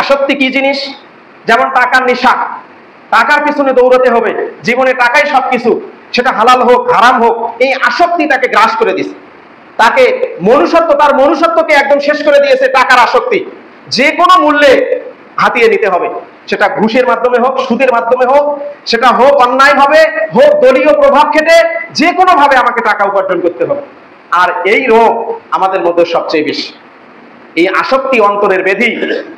আসক্তি কি জিনিস? যেমন টাকার নেশা, টাকার পিছনে দৌড়াতে হবে, জীবনে টাকাই সবকিছু, সেটা হালাল হোক হারাম হোক, এই আসক্তি তাকে গ্রাস করে দিছে, তাকে তার মনুষ্যত্বকে একদম শেষ করে দিয়েছে টাকার আসক্তি। যে কোনো মূল্যে হাতিয়ে নিতে হবে, সেটা ঘুষের মাধ্যমে হোক, সুদের মাধ্যমে হোক, সেটা হোক অন্যায় ভাবে হোক, দলীয় প্রভাব খেটে, যে কোনো ভাবে আমাকে টাকা উপার্জন করতে হবে। আর এই রোগ আমাদের মধ্যে সবচেয়ে বেশি, এই আসক্তি অন্তরের ব্যাধি।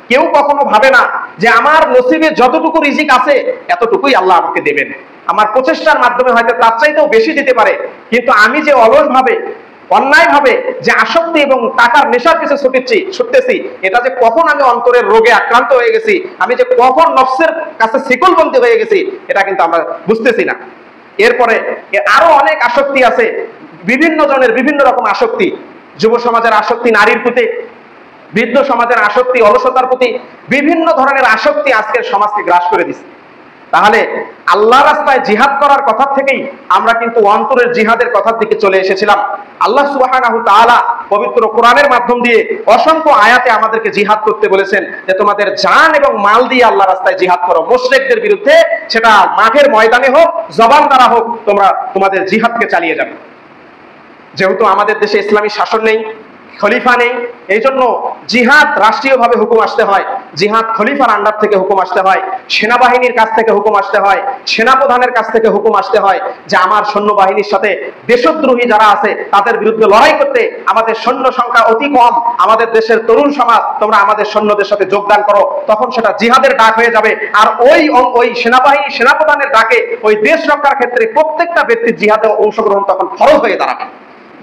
কেউ কখনো ভাবে না যে আমার নসিবে যতটুকু রিজিক আছে এতটুকুই আল্লাহ আমাকে দেবেন, আমার প্রচেষ্টার মাধ্যমে হয়তো তার চাইতেও বেশি দিতে পারে, কিন্তু আমি যে অলস ভাবে অন্যায় ভাবে যে আসক্তি এবং টাকার নেশার পিছনে ছুটতেছি, এটা যে কখন আমি অন্তরের রোগে আক্রান্ত হয়ে গেছি, আমি যে কখন নফসের কাছে শিকলবন্দি হয়ে গেছি, এটা কিন্তু আমরা বুঝতেছি না। এরপরে আরো অনেক আসক্তি আছে, বিভিন্ন জনের বিভিন্ন রকম আসক্তি। যুব সমাজের আসক্তি নারীর প্রতি, বৃদ্ধ সমাজের আসক্তি অলসতার প্রতি, বিভিন্ন ধরনের আসক্তি আজকের সমাজকে গ্রাস করে দিচ্ছে। তাহলে আল্লাহ রাস্তায় জিহাদ করার কথা থেকেই আমরা কিন্তু অন্তরের জিহাদের কথার দিকে চলে এসেছিলাম। আল্লাহ সুবহানাহু তাআলা পবিত্র কোরআনের মাধ্যম দিয়ে অসংখ্য আয়াতে আমাদেরকে জিহাদ করতে বলেছেন, যে তোমাদের জান এবং মাল দিয়ে আল্লাহ রাস্তায় জিহাদ করো, মুশরিকদের বিরুদ্ধে, সেটা মাঠের ময়দানে হোক, জবান দ্বারা হোক, তোমরা তোমাদের জিহাদকে চালিয়ে যাবে। যেহেতু আমাদের দেশে ইসলামী শাসন নেই, খলিফা নেই, এই জন্য জিহাদ রাষ্ট্রীয়ভাবে হুকুম আসতে হয়, জিহাদ খলিফার আন্ডার থেকে হুকুম আসতে হয়, সেনাবাহিনীর কাছ থেকে হুকুম আসতে হয়, সেনাপ্রধানের কাছ থেকে হুকুম আসতে হয়, যে আমার সৈন্যবাহিনীর সাথে দেশদ্রোহী যারা আছে তাদের বিরুদ্ধে লড়াই করতে আমাদের সৈন্য সংখ্যা অতি কম, আমাদের দেশের তরুণ সমাজ তোমরা আমাদের সৈন্যদের সাথে যোগদান করো, তখন সেটা জিহাদের ডাক হয়ে যাবে। আর ওই সেনাবাহিনী সেনাপ্রধানের ডাকে ওই দেশ রক্ষার ক্ষেত্রে প্রত্যেকটা ব্যক্তির জিহাদে অংশগ্রহণ তখন ফরজ হয়ে দাঁড়াবে।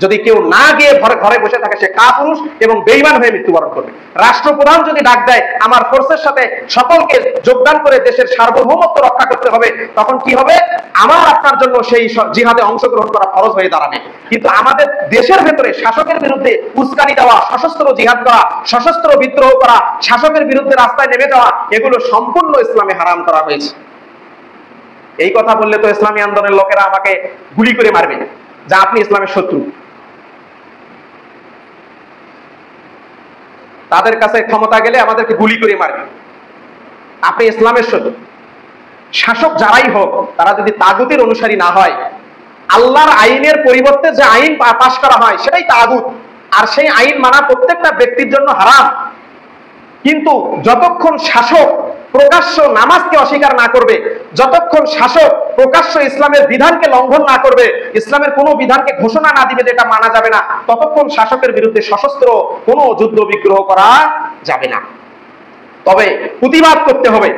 যদি কেউ না গিয়ে ঘরে বসে থাকে, সে কাপুরুষ এবং বেঈমান হয়ে মৃত্যুবরণ করবে। রাষ্ট্রপ্রধান যদি ডাক দেয় আমার ফোর্সের সাথে সকলকে যোগদান করে দেশের সার্বভৌমত্ব রক্ষা করতে হবে, তখন কি হবে? আমার আপনার জন্য সেই জিহাদে অংশগ্রহণ করা ফরজ হয়ে দাঁড়াবে। কিন্তু আমাদের দেশের ভেতরে শাসকের বিরুদ্ধে উস্কানি দেওয়া, সশস্ত্র জিহাদ করা, সশস্ত্র বিদ্রোহ করা, শাসকের বিরুদ্ধে রাস্তায় নেমে যাওয়া, এগুলো সম্পূর্ণ ইসলামে হারাম করা হয়েছে। এই কথা বললে তো ইসলামী আন্দোলনের লোকেরা আমাকে গুলি করে মারবে, যা আপনি ইসলামের শত্রু। তাদের কাছে ক্ষমতা গেলে আমাদেরকে গুলি করে মারবে, আপনি ইসলামের শত্রু। শাসক যারাই হোক, তারা যদি তাগুতের অনুসারী না হয়, আল্লাহর আইনের পরিবর্তে যে আইন পাশ করা হয় সেটাই তাগুত, আর সেই আইন মানা প্রত্যেকটা ব্যক্তির জন্য হারাম। কিন্তু যতক্ষণ শাসক প্রকাশ্য নামাজকে অস্বীকার না করবে, যতক্ষণ শাসক প্রকাশ্য ইসলামের বিধানকে লঙ্ঘন না করবে, ইসলামের কোনো বিধানকে ঘোষণা না দিবে যেটা মানা যাবে না, ততক্ষণ শাসকের বিরুদ্ধে সশস্ত্র কোনো যুদ্ধ বিগ্রহ করা যাবে না। তবে প্রতিবাদ করতে হবে।